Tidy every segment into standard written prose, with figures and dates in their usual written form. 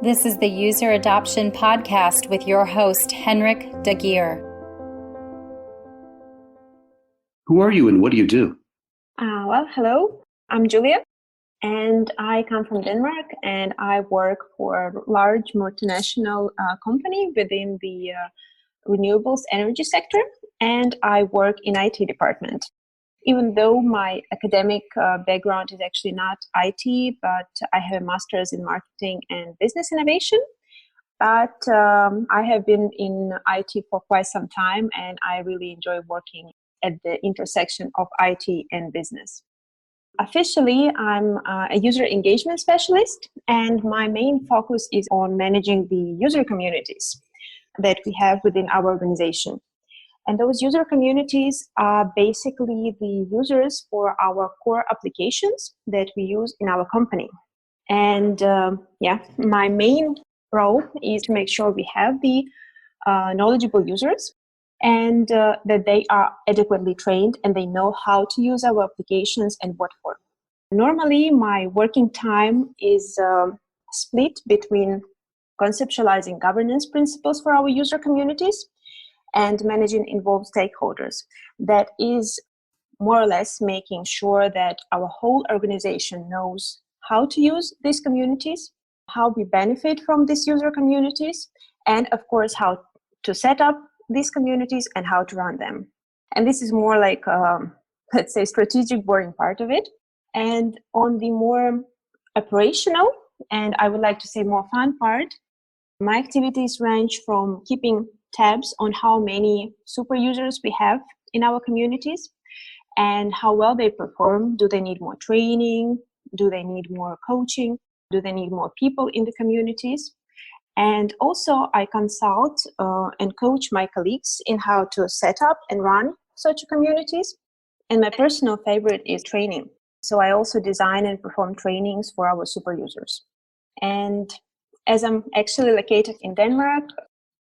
This is the User Adoption Podcast with your host, Henrik de Gyor. Who are you and what do you do? Hello. I'm Julia, and I come from Denmark, and I work for a large multinational company within the renewables energy sector, and I work in IT department. Even though my academic background is actually not IT, but I have a master's in marketing and business innovation. But I have been in IT for quite some time, and I really enjoy working at the intersection of IT and business. Officially, I'm a user engagement specialist, and my main focus is on managing the user communities that we have within our organization. And those user communities are basically the users for our core applications that we use in our company. And my main role is to make sure we have the knowledgeable users and that they are adequately trained and they know how to use our applications and what for. Normally, my working time is split between conceptualizing governance principles for our user communities and managing involved stakeholders. That is more or less making sure that our whole organization knows how to use these communities, how we benefit from these user communities, and of course, how to set up these communities and how to run them. And this is more like, let's say, strategic, boring part of it. And on the more operational, and I would like to say more fun part, my activities range from keeping tabs on how many super users we have in our communities and how well they perform. Do they need more training? Do they need more coaching? Do they need more people in the communities? And also I consult and coach my colleagues in how to set up and run such communities. And my personal favorite is training. So I also design and perform trainings for our super users. And as I'm actually located in Denmark,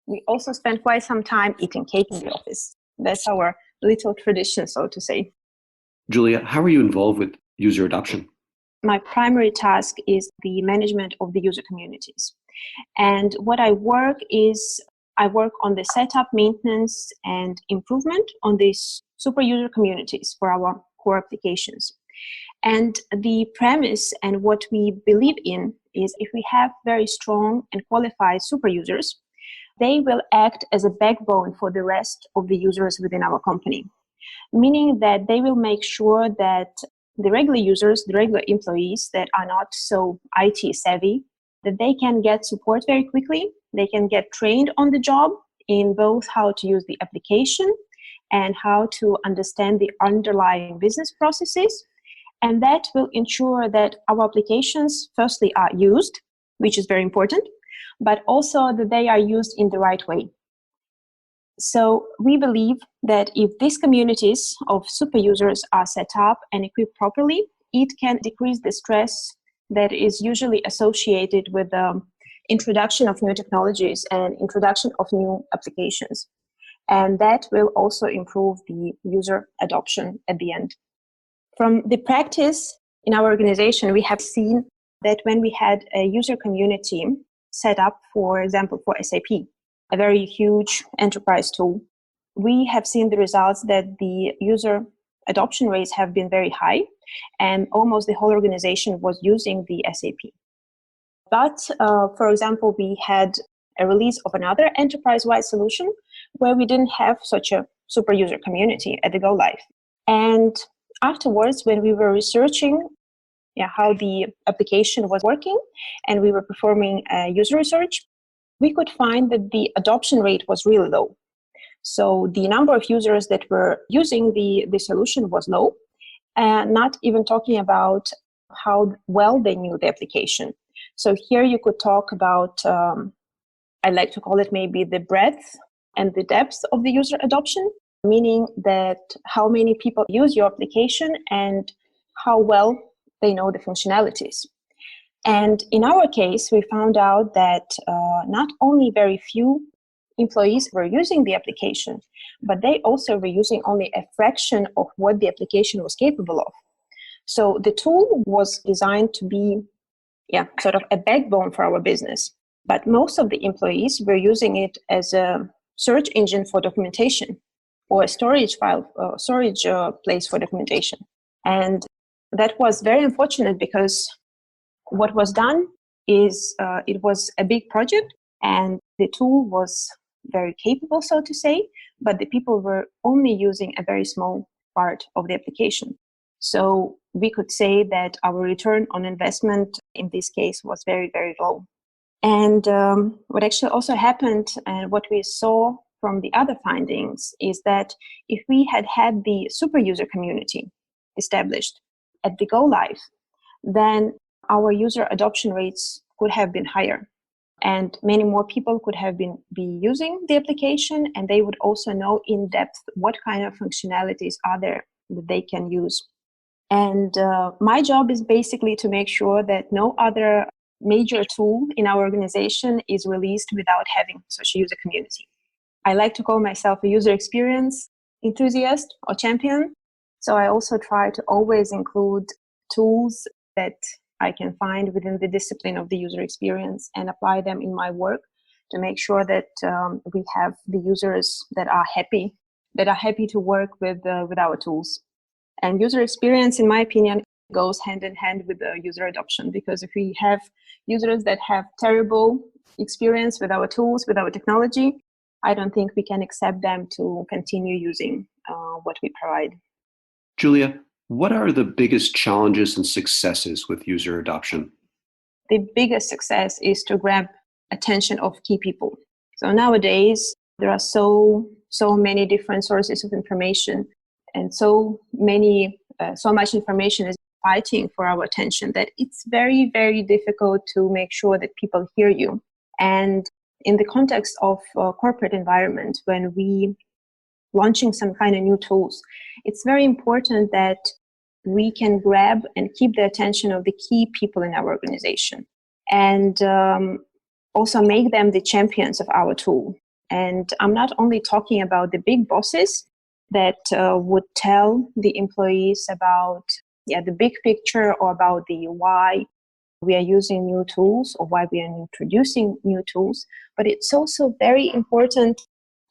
we also spend quite some time eating cake in the office. That's our little tradition, so to say. Julia, how are you involved with user adoption? My primary task is the management of the user communities. And what I work on the setup, maintenance, and improvement on these super user communities for our core applications. And the premise and what we believe in is if we have very strong and qualified super users, they will act as a backbone for the rest of the users within our company. Meaning that they will make sure that the regular users, the regular employees that are not so IT savvy, that they can get support very quickly. They can get trained on the job in both how to use the application and how to understand the underlying business processes. And that will ensure that our applications, firstly, are used, which is very important, but also that they are used in the right way. So we believe that if these communities of super users are set up and equipped properly, it can decrease the stress that is usually associated with the introduction of new technologies and introduction of new applications. And that will also improve the user adoption at the end. From the practice in our organization, we have seen that when we had a user community set up, for example, for SAP, a very huge enterprise tool, we have seen the results that the user adoption rates have been very high and almost the whole organization was using the SAP. But, for example, we had a release of another enterprise-wide solution where we didn't have such a super user community at the go live. And afterwards, when we were researching how the application was working and we were performing user research, we could find that the adoption rate was really low. So the number of users that were using the solution was low, not even talking about how well they knew the application. So here you could talk about, I like to call it maybe the breadth and the depth of the user adoption, meaning that how many people use your application and how well they know the functionalities. And in our case, we found out that not only very few employees were using the application, but they also were using only a fraction of what the application was capable of. So the tool was designed to be sort of a backbone for our business. But most of the employees were using it as a search engine for documentation or a storage place for documentation. And that was very unfortunate because what was done is it was a big project and the tool was very capable, so to say, but the people were only using a very small part of the application. So we could say that our return on investment in this case was very, very low. And what actually also happened and what we saw from the other findings is that if we had had the super user community established at the go live, then our user adoption rates could have been higher. And many more people could have be using the application, and they would also know in depth what kind of functionalities are there that they can use. And my job is basically to make sure that no other major tool in our organization is released without having such a user community. I like to call myself a user experience enthusiast or champion. So I also try to always include tools that I can find within the discipline of the user experience and apply them in my work to make sure that we have the users that are happy to work with our tools. And user experience, in my opinion, goes hand in hand with the user adoption, because if we have users that have terrible experience with our tools, with our technology, I don't think we can accept them to continue using what we provide. Julija, what are the biggest challenges and successes with user adoption? The biggest success is to grab attention of key people. So nowadays, there are so many different sources of information, and so much information is fighting for our attention that it's very, very difficult to make sure that people hear you. And in the context of a corporate environment, when we launching some kind of new tools, it's very important that we can grab and keep the attention of the key people in our organization, and also make them the champions of our tool. And I'm not only talking about the big bosses that would tell the employees about the big picture or about the why we are using new tools or why we are introducing new tools, but it's also very important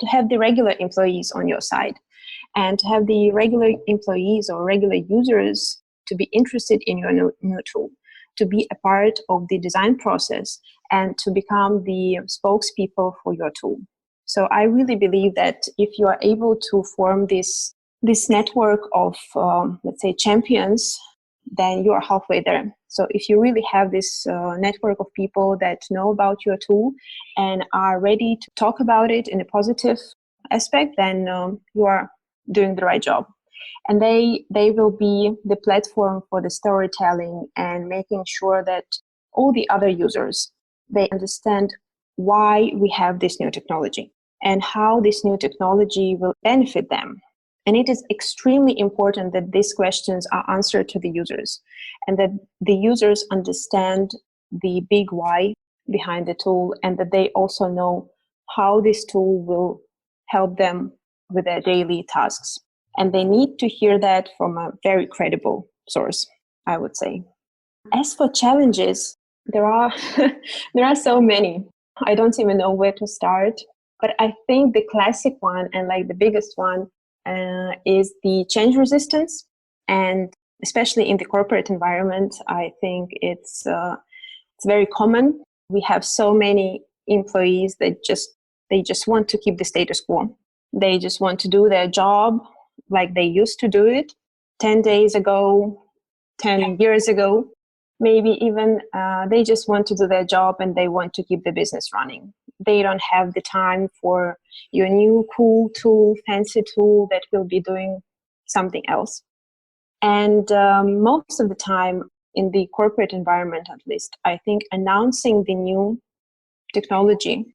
to have the regular employees on your side and to have the regular employees or regular users to be interested in your new tool, to be a part of the design process and to become the spokespeople for your tool. So I really believe that if you are able to form this network of, let's say, champions, then you are halfway there. So if you really have this network of people that know about your tool and are ready to talk about it in a positive aspect, then you are doing the right job. And they will be the platform for the storytelling and making sure that all the other users, they understand why we have this new technology and how this new technology will benefit them. And it is extremely important that these questions are answered to the users and that the users understand the big why behind the tool and that they also know how this tool will help them with their daily tasks. And they need to hear that from a very credible source, I would say. As for challenges, there are so many. I don't even know where to start. But I think the classic one and like the biggest one is the change resistance. And especially in the corporate environment, I think it's very common. We have so many employees that they just want to keep the status quo. They just want to do their job like they used to do it 10 days ago, 10 years ago. Maybe even they just want to do their job and they want to keep the business running. They don't have the time for your new cool tool, fancy tool that will be doing something else. And most of the time in the corporate environment, at least, I think announcing the new technology,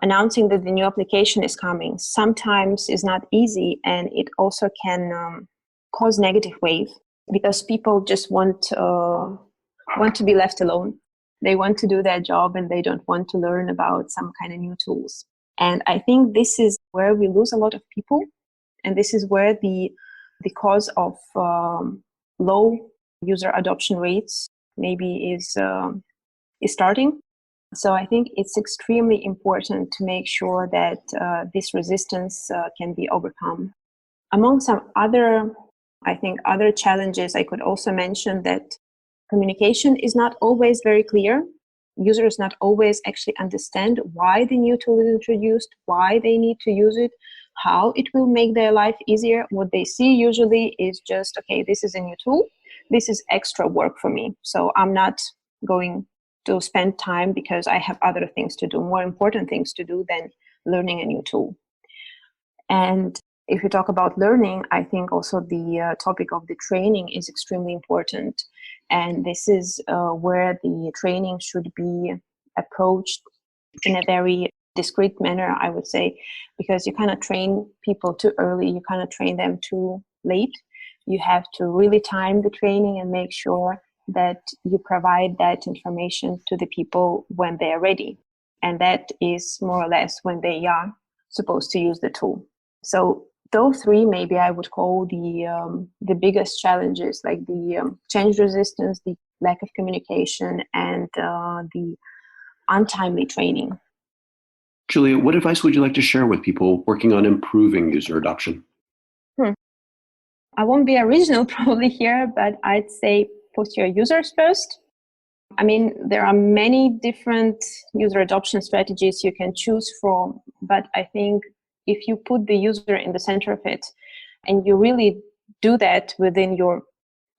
announcing that the new application is coming sometimes is not easy, and it also can cause negative wave because people just want to be left alone. They want to do their job and they don't want to learn about some kind of new tools. And I think this is where we lose a lot of people, and this is where the cause of low user adoption rates maybe is starting. So I think it's extremely important to make sure that this resistance can be overcome. Among some other, I think, other challenges, I could also mention that communication is not always very clear. Users not always actually understand why the new tool is introduced, why they need to use it, how it will make their life easier. What they see usually is just, okay, this is a new tool. This is extra work for me. So I'm not going to spend time because I have other things to do, more important things to do than learning a new tool. And if you talk about learning, I think also the topic of the training is extremely important. And this is where the training should be approached in a very discreet manner, I would say, because you cannot train people too early, you cannot train them too late. You have to really time the training and make sure that you provide that information to the people when they are ready. And that is more or less when they are supposed to use the tool. So those three, maybe I would call the biggest challenges, like the change resistance, the lack of communication, and the untimely training. Julija, what advice would you like to share with people working on improving user adoption? I won't be original probably here, but I'd say put your users first. I mean, there are many different user adoption strategies you can choose from, but I think if you put the user in the center of it and you really do that within your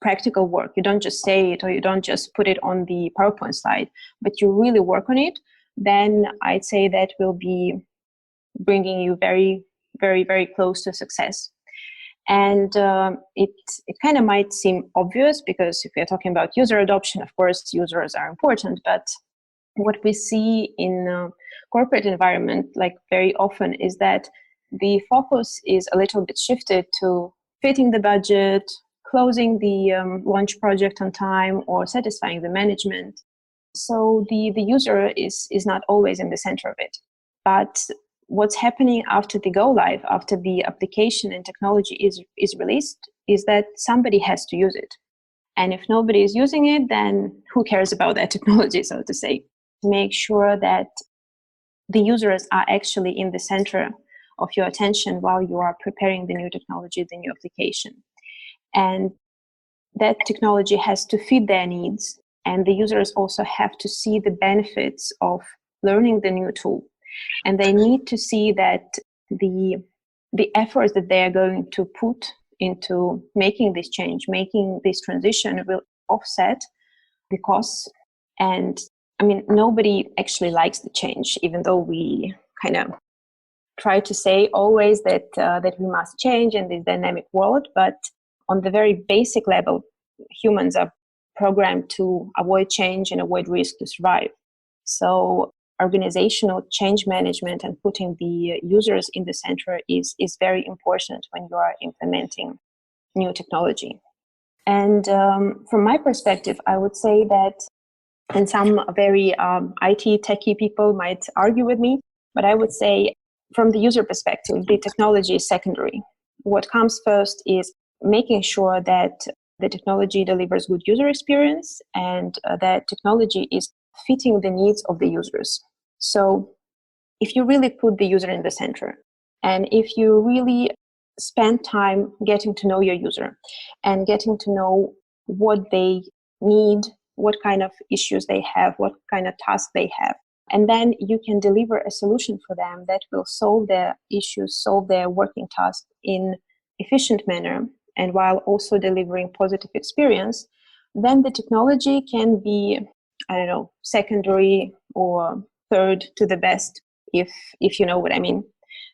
practical work, you don't just say it or you don't just put it on the PowerPoint slide, but you really work on it, then I'd say that will be bringing you very, very, very close to success. And it kind of might seem obvious because if we're talking about user adoption, of course, users are important. But what we see in corporate environment, like very often, is that the focus is a little bit shifted to fitting the budget, closing the launch project on time, or satisfying the management. So the user is not always in the center of it. But what's happening after the go live, after the application and technology is released, is that somebody has to use it. And if nobody is using it, then who cares about that technology, so to say? Make sure that the users are actually in the center of your attention while you are preparing the new technology, the new application. And that technology has to fit their needs. And the users also have to see the benefits of learning the new tool. And they need to see that the efforts that they are going to put into making this change, making this transition, will offset the costs. And I mean, nobody actually likes the change, even though we kind of try to say always that we must change in this dynamic world. But on the very basic level, humans are programmed to avoid change and avoid risk to survive. So organizational change management and putting the users in the center is very important when you are implementing new technology. And from my perspective, I would say that, and some very IT techie people might argue with me, but I would say from the user perspective, the technology is secondary. What comes first is making sure that the technology delivers good user experience and that technology is fitting the needs of the users. So if you really put the user in the center, and if you really spend time getting to know your user and getting to know what they need, what kind of issues they have, what kind of tasks they have, and then you can deliver a solution for them that will solve their issues, solve their working tasks in efficient manner, and while also delivering positive experience, then the technology can be, I don't know, secondary or third to the best, if you know what I mean.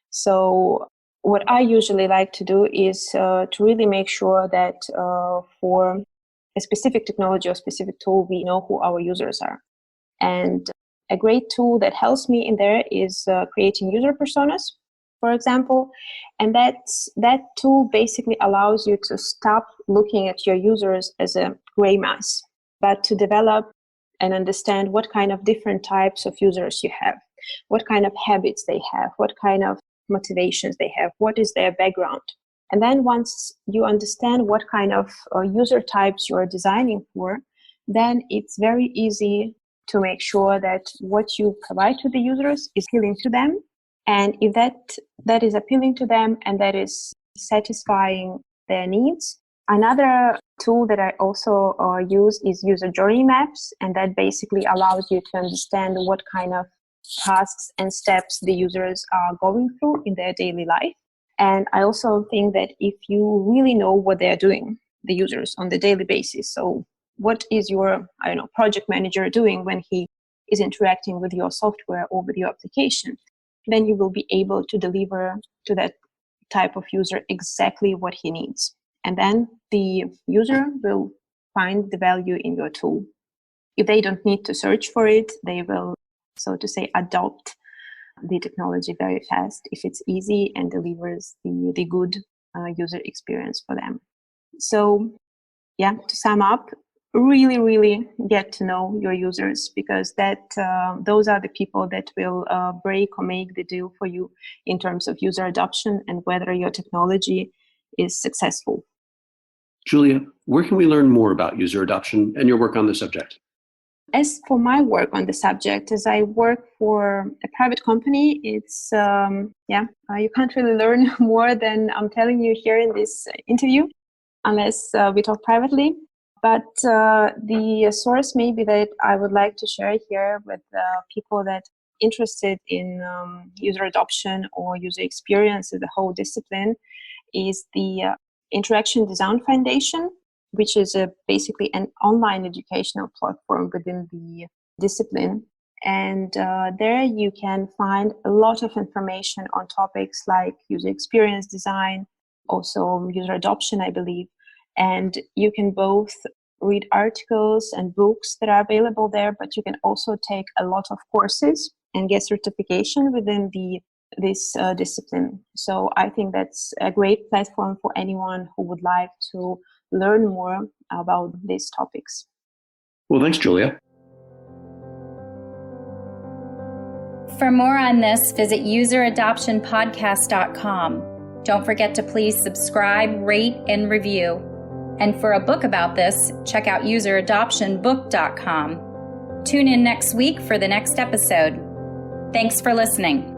So what I usually like to do is to really make sure that for a specific technology or specific tool, we know who our users are. And a great tool that helps me in there is creating user personas, for example. And that tool basically allows you to stop looking at your users as a gray mass, but to develop and understand what kind of different types of users you have, what kind of habits they have, what kind of motivations they have, what is their background. And then once you understand what kind of user types you are designing for, then it's very easy to make sure that what you provide to the users is appealing to them. And if that is appealing to them and that is satisfying their needs. Another tool that I also use is user journey maps, and that basically allows you to understand what kind of tasks and steps the users are going through in their daily life. And I also think that if you really know what they're doing, the users on the daily basis, so what is your, project manager doing when he is interacting with your software or with your application, then you will be able to deliver to that type of user exactly what he needs. And then the user will find the value in your tool. If they don't need to search for it, they will, so to say, adopt the technology very fast if it's easy and delivers the good user experience for them. So, to sum up, really, really get to know your users, because those are the people that will break or make the deal for you in terms of user adoption and whether your technology is successful. Julija, where can we learn more about user adoption and your work on the subject? As for my work on the subject, as I work for a private company, it's, you can't really learn more than I'm telling you here in this interview, unless we talk privately. But the source maybe that I would like to share here with people that are interested in user adoption or user experience as a whole discipline is the Interaction Design Foundation, which is basically an online educational platform within the discipline. And there you can find a lot of information on topics like user experience design, also user adoption, I believe. And you can both read articles and books that are available there, but you can also take a lot of courses and get certification within this discipline. So I think that's a great platform for anyone who would like to learn more about these topics. Well, thanks, Julija. For more on this, visit useradoptionpodcast.com. Don't forget to please subscribe, rate, and review. And for a book about this, check out useradoptionbook.com. Tune in next week for the next episode. Thanks for listening.